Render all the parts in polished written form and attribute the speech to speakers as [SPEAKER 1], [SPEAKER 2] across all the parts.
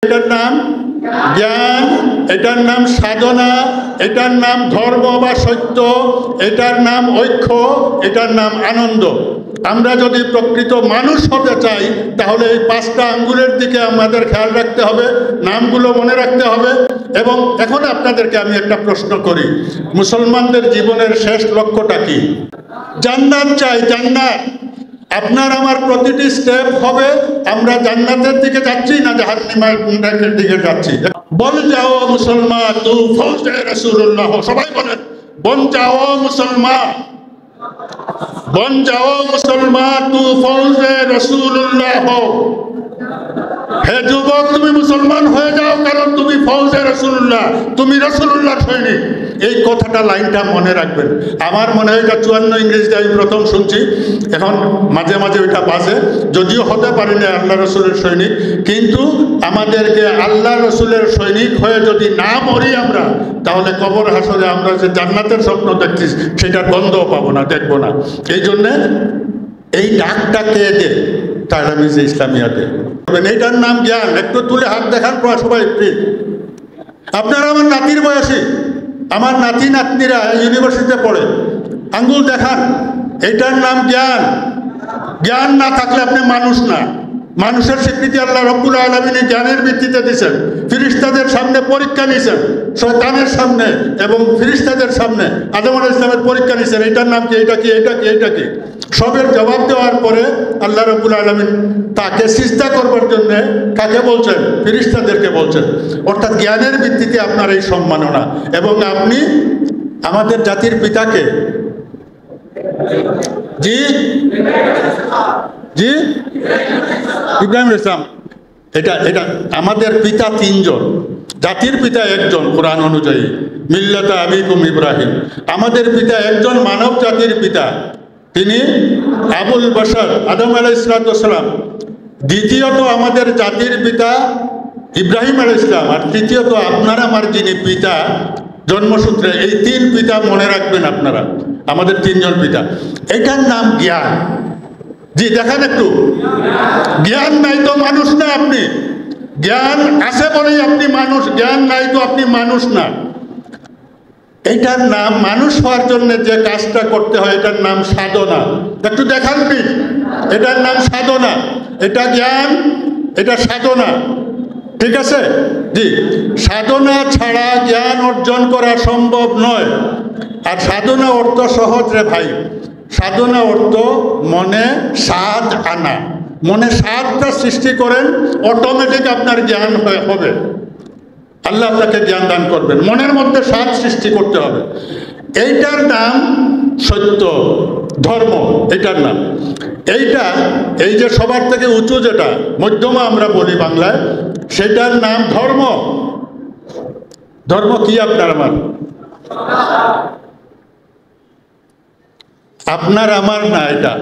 [SPEAKER 1] এটার নাম জ্ঞান, এটার নাম সাধনা, এটার নাম ধর্ম বা সত্য, এটার নাম ঐক্য, এটার নাম আনন্দ। আমরা যদি প্রকৃত মানুষ হতে চাই তাহলে এই 5টা আঙ্গুলের দিকে আমাদের খেয়াল রাখতে হবে, নামগুলো মনে রাখতে হবে। এবং এখন আপনাদেরকে আমি একটা প্রশ্ন করি, মুসলমানদের জীবনের শেষ লক্ষ্যটা কি? জান্নাত চাই, জান্নাত। আপনার আমার প্রতিটি স্টেপ হবে আমরা জান্নাতের দিকে যাচ্ছি না জাহান্নামের দিকে যাচ্ছি। বল যাও মুসলমান তু ফৌজে রাসূলুল্লাহ, সবাই বলেন বন যাও মুসলমান, বন যাও মুসলমান তু ফৌজে রাসূলুল্লাহ। হে যুবক, তুমি মুসলমান হয়ে যাও, কারণ তুমি ফৌজে রাসূলুল্লাহ, তুমি রাসূলুল্লাহ সৈনিক। এই কথাটা, লাইনটা মনে রাখবেন। আমার মনে হয় এটা 54 ইংরেজিতে আমি প্রথম শুনছি, এখন মাঝে মাঝে ওইটা বাজে। যদিও হতে পারি না আল্লাহ রসুলের সৈনিক, কিন্তু আমাদেরকে আল্লাহ রসুলের সৈনিক হয়ে যদি না মরি আমরা, তাহলে কবর হাসরে আমরা যে জান্নাতের স্বপ্ন দেখছি সেটার গন্ধও পাবো না, দেখবো না। এই জন্যে এই ডাকটা কে দে? তাহমিজে ইসলামিয়া দে। এইটার নাম জ্ঞান। একটু তুলে হাত দেখান সবাই প্লিজ। আপনারা আমার নাতির বয়সী, আমার নাতি নাতনিরা ইউনিভার্সিটিতে পড়ে, আঙ্গুল দেখান। এটার নাম জ্ঞান। জ্ঞান না থাকলে আপনি মানুষ না। মানুষের স্বীকৃতি আল্লাহ রব্বুল আলামিন জ্ঞানের ভিত্তিতে দিয়েছেন। ফেরেশতাদের সামনে পরীক্ষা নিয়েছেন, শয়তানের সামনে এবং ফেরেশতাদের সামনে আদম আলাইহিস সালামের পরীক্ষা নিয়েছেন। এটার নাম কি, এটা কি, এটা কি, এটা কি। সবের জবাব দেওয়ার পরে আল্লাহ রব্বুল আলামিন তাকে সিজদা করবার জন্য কাকে বলছেন? ফেরেশতাদেরকে বলছেন। অর্থাৎ জ্ঞানের ভিত্তিতে আপনার এই সম্মাননা। এবং আপনি আমাদের জাতির পিতাকে, জি জি ইব্রাহিম ইসলাম, এটা আমাদের পিতা 3 জন, জাতির পিতা 1 জন কোরআন অনুযায়ী, মিল্লাতা আবিকুম ইব্রাহিম। আমাদের পিতা 1 জন, মানব জাতির পিতা, তিনি আবুল বাশার আদম আলাইহিস সালাম। দ্বিতীয়ত আমাদের জাতির পিতা ইব্রাহিম আলাইহিস সালাম, আর তৃতীয়ত আপনার আমার যিনি পিতা জন্মসূত্রে, এই 3 পিতা মনে রাখবেন আপনারা, আমাদের 3 জন পিতা। এটার নাম জ্ঞান। জি দেখান একটু। জ্ঞান নাই তো মানুষ না আপনি। জ্ঞান আছে বলেই আপনি মানুষ, জ্ঞান নাই তো আপনি মানুষ না। এটার নাম, মানুষ হওয়ার জন্য যে কাজটা করতে হয় এটার নাম সাধনা। একটু দেখান প্লিজ। এটার নাম সাধনা। এটা জ্ঞান, এটা সাধনা, ঠিক আছে? জি, সাধনা ছাড়া জ্ঞান অর্জন করা সম্ভব নয়। আর সাধনা অর্থ সহজ রে ভাই। সাধনা অর্থ মনে স্বাদ আনা। মনে স্বাদটা সৃষ্টি করেন, অটোমেটিক আপনার জ্ঞান হবে। আল্লাহ আপনাকে জ্ঞান দান করবেন। মনের মধ্যে স্বাদ সৃষ্টি করতে হবে। এইটার নাম সত্য, ধর্ম, এটার নাম। এইটা, এই যে সবার থেকে উঁচু যেটা মধ্যমা আমরা বলি বাংলায়, সেটার নাম ধর্ম। ধর্ম কি আপনার আমার? আপনার আমার না, এটা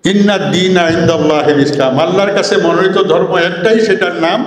[SPEAKER 1] ইন্না দীনা ইনদাল্লাহিল ইসলাম। আল্লাহর কাছে মনোনীত ধর্ম একটাই, সেটার নাম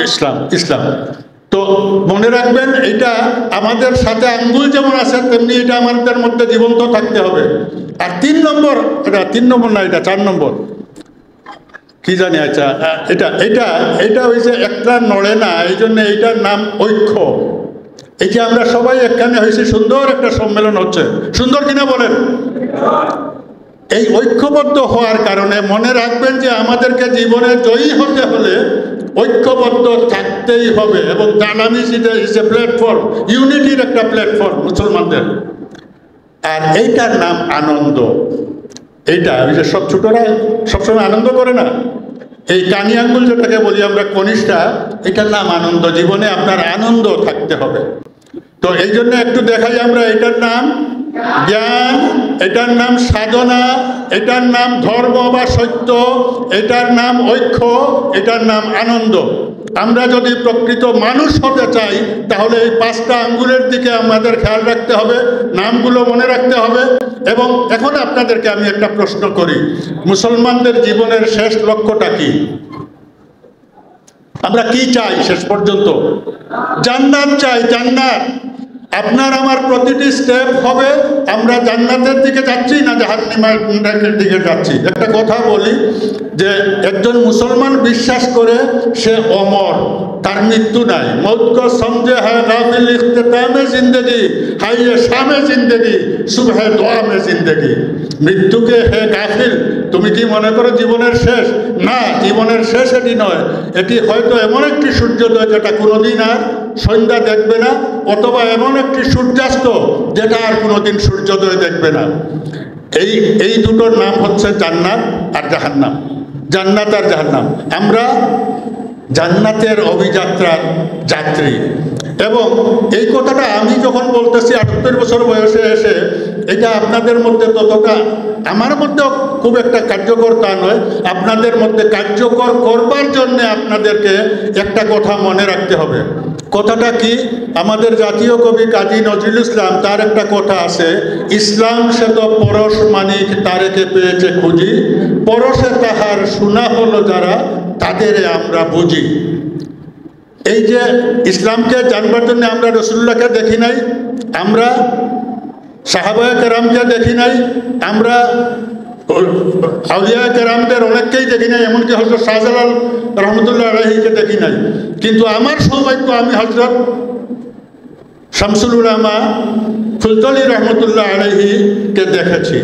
[SPEAKER 1] ইসলাম। ইসলাম তো মনে রাখবেন, এটা আমাদের সাথে আঙ্গুল যেমন আছে তেমনি এটা আমাদের মধ্যে জীবন্ত থাকতে হবে। আর 3 নম্বর, এটা 3 নম্বর না, এটা 4 নম্বর কি জানি। আচ্ছা, এটা হয়েছে একটা নড়ে না, এই জন্য এইটার নাম ঐক্য। এই যে আমরা সবাই এখানে হয়েছি, সুন্দর একটা সম্মেলন হচ্ছে, সুন্দর কিনা বলেন? এই ঐক্যবদ্ধ হওয়ার কারণে মনে রাখবেন যে আমাদেরকে জীবনে জয়ী হতে হলে ঐক্যবদ্ধ থাকতেই হবে। এবং তানামিজ ইজ এ প্ল্যাটফর্ম, ইউনিটির একটা প্ল্যাটফর্ম মুসলমানদের। আর এইটার নাম আনন্দ। এইটা ওই যে সব ছোটরা সবসময় আনন্দ করে না, এই কানি আঙ্গুল যেটাকে বলি আমরা কনিষ্ঠা, এটার নাম আনন্দ। জীবনে আপনার আনন্দ থাকতে হবে। তো এই জন্য একটু দেখাই আমরা। এটার নাম জ্ঞান, এটার নাম সাধনা, এটার নাম ধর্ম বা সত্য, এটার নাম ঐক্য, এটার নাম আনন্দ। আমরা যদি প্রকৃত মানুষ হতে চাই তাহলে এই 5টা আঙ্গুলের দিকে আমাদের খেয়াল রাখতে হবে, নামগুলো মনে রাখতে হবে। এবং এখন আপনাদেরকে আমি একটা প্রশ্ন করি, মুসলমানদের জীবনের শেষ লক্ষ্যটা কি? আমরা কি চাই শেষ পর্যন্ত? জান্নাত চাই, জান্নাত। আপনার আমার প্রতিটি স্টেপ হবে আমরা জান্নাতের দিকে যাচ্ছি না জাহান্নামের দিকে যাচ্ছি। একটা কথা বলি যে একজন মুসলমান বিশ্বাস করে সে অমর, তার মৃত্যু নাই। মौत को समझे है गाफिल इख्तिताम जिंदगी है ये शाम जिंदगी सुबह दुआ में जिंदगी। মৃত্যুকে হে গাফিল, তুমি কি মনে করো জীবনের শেষ? না, জীবনের শেষ এটি নয়। এটি হয়তো এমন একটি সূর্যোদয় যেটা কোনোদিন আর সন্ধ্যা দেখবে না, অথবা এমন একটি সূর্যাস্ত যেটা আর কোনোদিন সূর্যোদয় দেখবে না। এই দুটোর নাম হচ্ছে জান্নাত আর জাহান্নাম। জান্নাত আর জাহান্নাম। আমরা জান্নাতের অভিযাত্রার যাত্রী। এবং এই কথাটা আমি যখন বলতেছি 78 বছর বয়সে এসে, এটা আপনাদের মধ্যে ততটা, আমার মধ্যেও খুব একটা কার্যকর তা নয়। আপনাদের মধ্যে কার্যকর করবার জন্য আপনাদেরকে একটা কথা মনে রাখতে হবে। কথাটা কি? আমাদের জাতীয় কবি কাজী নজরুল ইসলাম, তার একটা কথা আছে, ইসলাম সে তো পরশ মানিক তারেকে পেয়েছে খুঁজি, পরশে তাহার শোনা হলো যারা তাদের আমরা বুঝি। এই যে ইসলামকে জানবার জন্য আমরা রসুল্লাহকে দেখি নাই, আমরা সাহাবায়ে কেরামকে দেখি নাই, আমরা আউলিয়া কেরামদের অনেককেই দেখি নাই, এমনকি হযরত শাহজালাল রহমতুল্লাহ আলাইহিকে দেখি নাই। কিন্তু আমার সৌভাগ্য, আমি হযরত শামসুল উলামা ফুলতলি রহমতুল্লাহ আলাইহিকে দেখেছি।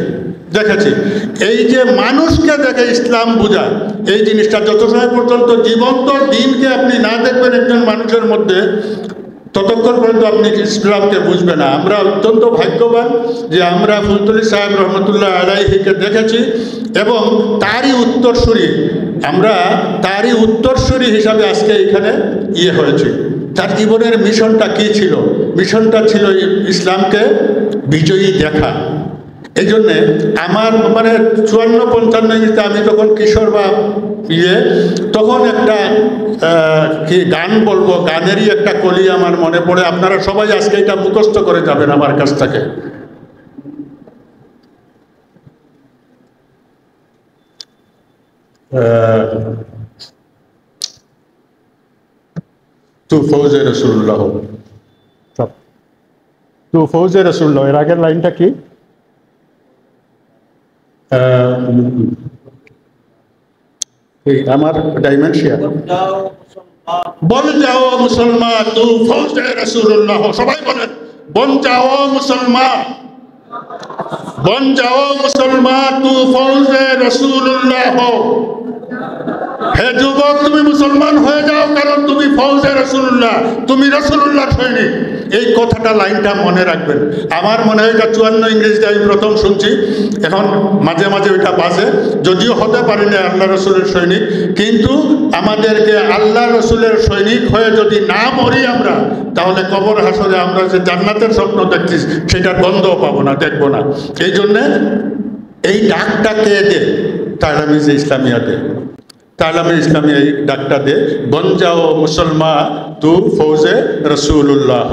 [SPEAKER 1] এই যে মানুষকে দেখে ইসলাম বোঝা, এই জিনিসটা যত সময় পর্যন্ত জীবন্ত দিনকে আপনি না দেখবেন একজন মানুষের মধ্যে, ততক্ষণ পর্যন্ত আপনি ইসলামকে বুঝবেন না। আমরা অত্যন্ত ভাগ্যবান যে আমরা ফুলতলি সাহেব রহমতুল্লাহ আলাইহিকে দেখেছি এবং তারই উত্তরসূরি হিসাবে আজকে এখানে হয়েছে। তার জীবনের মিশনটা কি ছিল? মিশনটা ছিল ইসলামকে বিজয়ী দেখা। এই জন্যে আমার 54-55 আমি তখন কিশোর বা তখন একটা কি গান বলবো, গানেরই একটা কলি আমার মনে পড়ে। আপনারা সবাই আজকে এটা মুখস্থ করে যাবেন আমার কাছ থেকে। তু ফৌজে রসুল্লাহ, তু ফৌজে রসুল্লাহ, এর আগের লাইনটা কি? আমার ডাইমেনশিয়া, বন যাও মুসলমান তু ফৌজে রসুল্লাহ। সবাই বলেন, বন যাও মুসলমান, বন যাও মুসলমান তু ফৌজে রসুল্লাহ। হে যুবক, তুমি মুসলমান হয়ে যাও, কারণ তুমি ফৌজে রসুল্লাহ, তুমি রসুল্লাহ সৈনিক। এই কথাটা, লাইনটা মনে রাখবেন। আমার মনে হয় এটা 54 ইংরেজিতে আমি প্রথম শুনছি, এখন মাঝে মাঝে ওইটা বাজে। যদিও হতে পারি না আল্লাহ রসুলের সৈনিক, কিন্তু আমাদেরকে আল্লাহ রসুলের সৈনিক হয়ে যদি না মরি আমরা, তাহলে কবর হাসরে আমরা যে জান্নাতের স্বপ্ন দেখছি সেটার গন্ধও পাবো না, দেখবো না। এই জন্যে এই ডাকটা কে দে? তালামিজে ইসলামিয়া দে। তালামে ইসলামী এই ডাকটা দে, বন যাও মুসলমান তু ফৌজে রসুল্লাহ।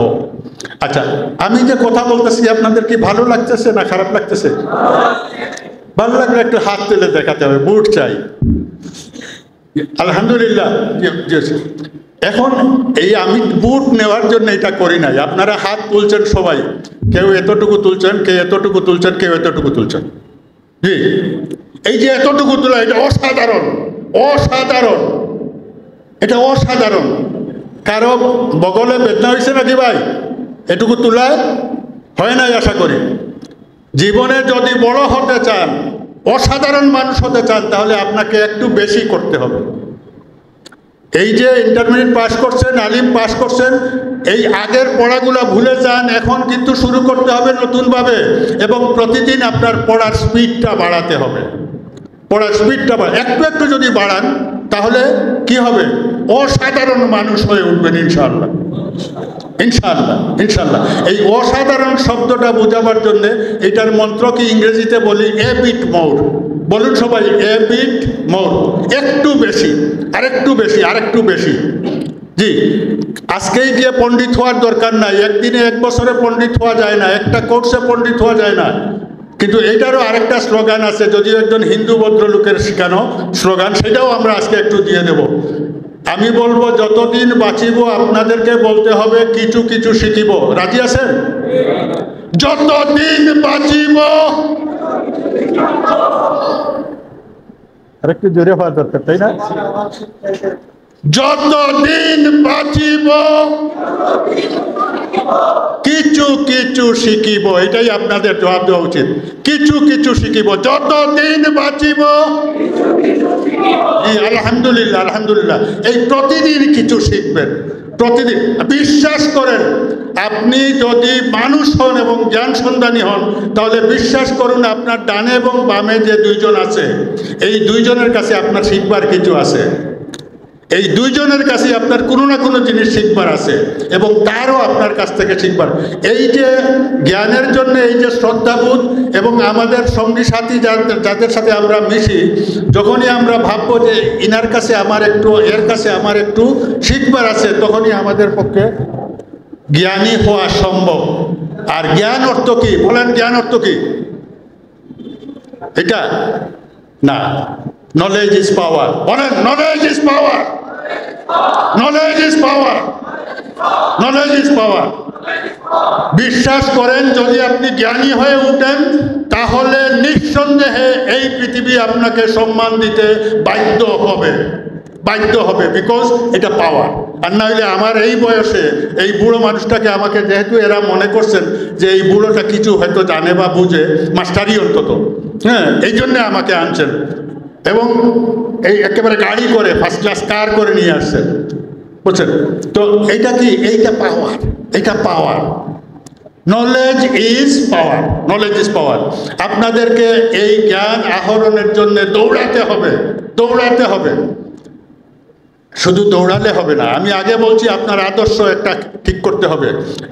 [SPEAKER 1] আচ্ছা, আমি যে কথা বলতেছি আপনাদের কি ভালো লাগতেছে না খারাপ লাগতেছে? ভালো লাগলে একটু হাত তুলে দেখাতে হবে, বুট চাই। আলহামদুলিল্লাহ। এখন এই আমি বুট নেওয়ার জন্য এটা করি নাই, আপনারা হাত তুলছেন সবাই, কেউ এতটুকু তুলছেন, কেউ এতটুকু তুলছেন, কেউ এতটুকু তুলছেন। জি, এই যে এতটুকু তোলা, এটা অসাধারণ, অসাধারণ, এটা অসাধারণ। কারো বগলে বেদনা হয়েছে নাকি ভাই? এটুকু তুলায় হয় নাই আশা করি। জীবনে যদি বড় হতে চান, অসাধারণ মানুষ হতে চান, তাহলে আপনাকে একটু বেশি করতে হবে। এই যে ইন্টারমিডিয়েট পাস করছেন, আলিম পাস করছেন, এই আগের পড়াগুলো ভুলে যান, এখন কিন্তু শুরু করতে হবে নতুনভাবে। এবং প্রতিদিন আপনার পড়ার স্পিডটা বাড়াতে হবে। পড়ার স্পিডটা একটু একটু যদি বাড়ান, তাহলে কি হবে? অসাধারণ মানুষ হয়ে উঠবেন ইনশাআল্লাহ, ইনশাআল্লাহ, ইনশাআল্লাহ। এই অসাধারণ শব্দটা বোঝাবার জন্য এটার মন্ত্র কি ইংরেজিতে বলি, এ বিট মোর। বলুন সবাই, এ বিট মোর। একটু বেশি, আরেকটু বেশি, আরেকটু বেশি। জি, আজকেই গিয়ে পণ্ডিত হওয়ার দরকার নাই, একদিনে এক বছরে পণ্ডিত হওয়া যায় না, একটা কোর্সে পণ্ডিত হওয়া যায় না। কিন্তু এইটারও আরেকটা স্লোগান আছে, যদিও একজন হিন্দু ভদ্রলোকের শেখানো স্লোগান, সেটাও আমরা আজকে একটু দিয়ে দেব। আমি বলবো যতদিন বাঁচিব আপনাদেরকে বলতে হবে কিছু কিছু শিখিব। রাজি আছেন? যতদিন বাঁচিব, আরেকটু জোরে হওয়া দরকার, তাই না? যতদিন বাঁচিব কিছু কিছু শিখিব, এটাই আপনাদের জবাব দেওয়া উচিত। কিছু কিছু শিখিব, যতদিন বাঁচিব। আলহামদুলিল্লাহ, আলহামদুলিল্লাহ। এই প্রতিদিন কিছু শিখবেন, প্রতিদিন। বিশ্বাস করেন, আপনি যদি মানুষ হন এবং জ্ঞান সন্ধানী হন, তাহলে বিশ্বাস করুন আপনার ডানে এবং বামে যে দুইজন আছে, এই দুইজনের কাছে আপনার শিখবার কিছু আছে। এই দুইজনের কাছে আপনার কোনো না কোনো জিনিস শিখবার আছে এবং তারও আপনার কাছ থেকে শিখবার। এই যে জ্ঞানের জন্য এই যে শ্রদ্ধাবোধ এবং আমাদের সঙ্গী সাথী যাদের সাথে আমরা মিশি, যখনই আমরা ভাববো যে ইনার কাছে আমার একটু, এর কাছে আমার একটু শিখবার আছে, তখনই আমাদের পক্ষে জ্ঞানী হওয়া সম্ভব। আর জ্ঞান অর্থ কি বলেন? জ্ঞান অর্থ কি? এটা না, নলেজ ইজ পাওয়ার। বলেন, knowledge is power. Knowledge is power. Knowledge is power. বিশ্বাস করেন, যদি আপনি জ্ঞানী হয়ে উঠেন তাহলে নিঃসন্দেহে এই পৃথিবী আপনাকে সম্মান দিতে বাধ্য হবে, বাধ্য হবে, বিকজ এটা পাওয়ার। আর না হলে আমার এই বয়সে এই বুড়ো মানুষটাকে আমাকে, যেহেতু এরা মনে করছেন যে এই বুড়োটা কিছু হয়তো জানে বা বুঝে, মাস্টারই অন্তত, হ্যাঁ, এই জন্যে আমাকে আনছেন এবং এই একেবারে গাড়ি করে ফার্স্ট ক্লাস কার করে নিয়ে আসছেন, বুঝছেন তো? এইটা কি? এইটা পাওয়ার, এটা power. Knowledge is power, knowledge is power. আপনাদেরকে এই জ্ঞান আহরণের জন্য দৌড়াতে হবে, দৌড়াতে হবে। শুধু দৌড়ালে হবে না, আমি আগে বলছি আপনার আদর্শ একটা ঠিক করতে হবে।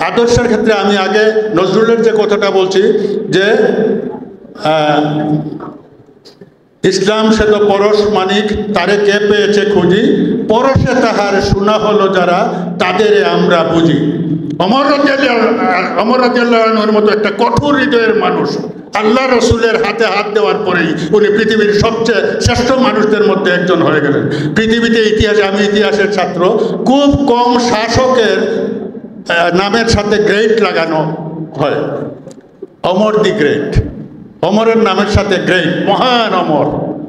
[SPEAKER 1] আদর্শের ক্ষেত্রে আমি আগে নজরুলের যে কথাটা বলছি যে ইসলাম সে তো পরশ মানিক, তারে কে পেয়েছে খুঁজি, পরশে তাহার শোনা হলো যারা, তাদের আমরা বুঝি। ওমর রাদিয়াল্লাহুর মতো একটা কঠোর হৃদয়ের মানুষ আল্লাহ রসুলের হাতে হাত দেওয়ার পরেই উনি পৃথিবীর সবচেয়ে শ্রেষ্ঠ মানুষদের মধ্যে একজন হয়ে গেলেন। পৃথিবীতে ইতিহাসে, আমি ইতিহাসের ছাত্র, খুব কম শাসকের নামের সাথে গ্রেট লাগানো হয়। অমর দি গ্রেট, অমরের নামের সাথে গ্রেট, মহান অমর,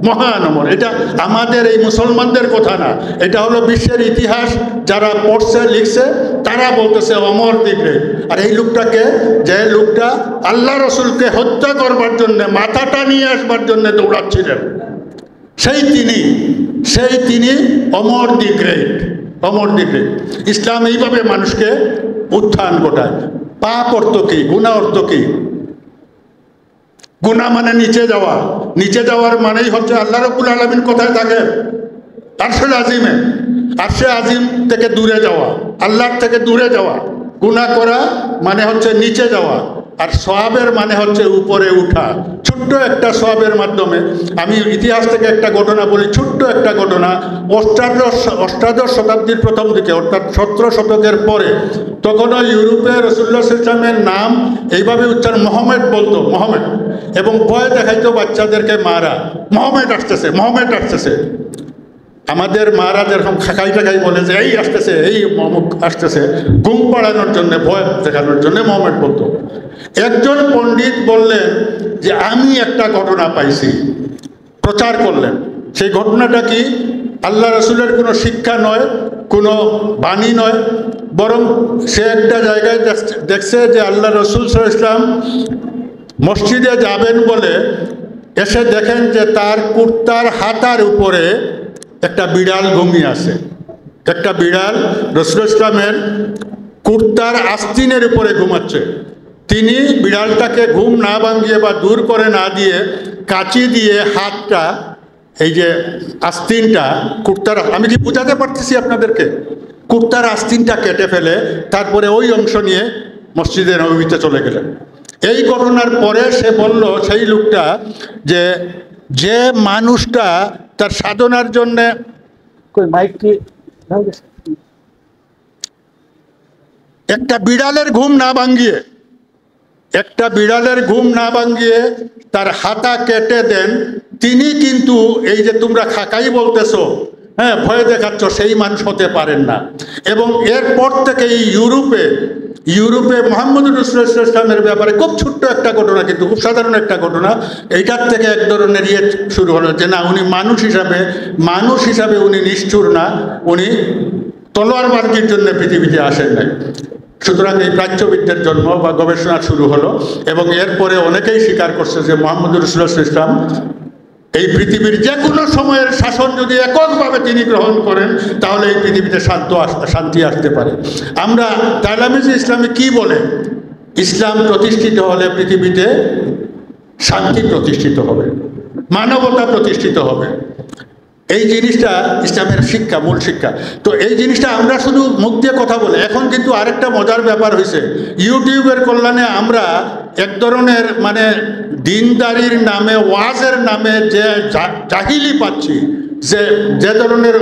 [SPEAKER 1] মহান অমর। এটা আমাদের এই মুসলমানদের কথা না, এটা হলো বিশ্বের ইতিহাস। যারা পড়ছে লিখছে তারা বলতেছে অমর দি গ্রেট। আর এই লোকটাকে, যে লোকটা আল্লাহ রসুলকে হত্যা করবার জন্য, মাথাটা নিয়ে আসবার জন্য দৌড়াচ্ছিলেন, সেই তিনি অমর দি গ্রেট, অমর দি গ্রেট। ইসলাম এইভাবে মানুষকে উত্থান ঘটায়। পাপ অর্থ কি? গুনাহ অর্থ কি? গুনাহ মানে নিচে যাওয়া। নিচে যাওয়ার মানেই হচ্ছে আল্লাহ রাব্বুল আলামিন কোথায় থাকে? আরশে আজিমে। আরশে আজিম থেকে দূরে যাওয়া, আল্লাহর থেকে দূরে যাওয়া। গুনাহ করা মানে হচ্ছে নিচে যাওয়া, আর সওয়াবের মানে হচ্ছে উপরে উঠা। ছোট্ট একটা সওয়াবের মাধ্যমে, আমি ইতিহাস থেকে একটা ঘটনা বলি, ছোট্ট একটা ঘটনা। অষ্টাদশ শতাব্দীর প্রথম দিকে, অর্থাৎ 17 শতকের পরে, তখনও ইউরোপে রাসূলুল্লাহ সাল্লাল্লাহু আলাইহি ওয়াসাল্লামের নাম এইভাবে উচ্চারণ, মোহাম্মদ বলতো, মোহাম্মদ, এবং ভয় দেখাইতো বাচ্চাদেরকে মারা, মোহাম্মদ আসতেছে, মোহাম্মদ আসতেছে। আমাদের মারা যেরকম খাকাই টাকাই বলে যে এই আসতেছে, এই অমুক আসতেছে, ঘুম পাড়ানোর জন্য, ভয় দেখানোর জন্য মোহাম্মদ বলতো। একজন পণ্ডিত বললেন যে আমি একটা ঘটনা পাইছি, প্রচার করলেন। সেই ঘটনাটা কি? আল্লাহ রসুলের কোনো শিক্ষা নয়, কোনো বাণী নয়, বরং সে একটা জায়গায় দেখছে যে আল্লাহ রসুল সাল্লাল্লাহু আলাইহি ওয়াসাল্লাম মসজিদে যাবেন বলে এসে দেখেন যে তার কুর্তার হাতার উপরে একটা বিড়াল ঘুমিয়ে আছে। একটা বিড়াল রাসূল ইসলামের কুর্তার আস্তিনের উপরে ঘুমাচ্ছে। তিনি বিড়ালটাকে ঘুম না ভাঙিয়ে বা দূর করে না দিয়ে কাঁচি দিয়ে হাতটা, এই যে আস্তিনটা কুর্তার, আমি কি বোঝাতে পারতেছি আপনাদেরকে? কুর্তার আস্তিনটা কেটে ফেলে তারপরে ওই অংশ নিয়ে মসজিদে নববীতে চলে গেলেন। এই ঘটনার পরে সে বলল, সেই লোকটা, যে মানুষটা তার সাধনার জন্যে একটা বিড়ালের ঘুম না ভাঙিয়ে, একটা বিড়ালের ঘুম না ভাঙিয়ে তার হাতা কেটে দেন, তিনি কিন্তু এই যে তোমরা খাকাই বলতেছো, হ্যাঁ, ভয় দেখাচ্ছ, সেই মানুষ হতে পারেন না। এবং এরপর থেকে এই ইউরোপে মোহাম্মদ রাসূলুল্লাহ ইসলামের ব্যাপারে খুব ছোট্ট একটা ঘটনা, কিন্তু খুব সাধারণ একটা ঘটনা, এইটার থেকে এক ধরনের শুরু হলো যে না, উনি মানুষ হিসাবে উনি নিষ্ঠুর না, উনি তলোয়ারবাজির জন্য পৃথিবীতে আসেন নাই। সুতরাং এই প্রাচ্যবিদ্যার জন্ম বা গবেষণা শুরু হলো, এবং এরপরে অনেকেই স্বীকার করছে যে মোহাম্মদ রাসূলুল্লাহ ইসলাম এই পৃথিবীর যে কোনো সময়ের শাসন যদি এককভাবে তিনি গ্রহণ করেন, তাহলে এই পৃথিবীতে শান্তি আসতে পারে। আমরা তালামিজে ইসলামে কি বলে, ইসলাম প্রতিষ্ঠিত হলে পৃথিবীতে শান্তি প্রতিষ্ঠিত হবে, মানবতা প্রতিষ্ঠিত হবে। এই জিনিসটা ইসলামের শিক্ষা, মূল শিক্ষা। তো এই জিনিসটা আমরা শুধু মুখ দিয়ে কথা বলে, এখন কিন্তু আরেকটা মজার ব্যাপার হয়েছে, ইউটিউবের কল্যাণে আমরা এক ধরনের মানে দিনদারির নামে, ওয়াজের নামে যে জাহিলি পাচ্ছি, যে ধরনের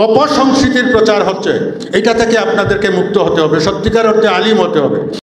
[SPEAKER 1] অপসংস্কৃতির প্রচার হচ্ছে, এটা থেকে আপনাদেরকে মুক্ত হতে হবে, সত্যিকার অর্থে আলিম হতে হবে।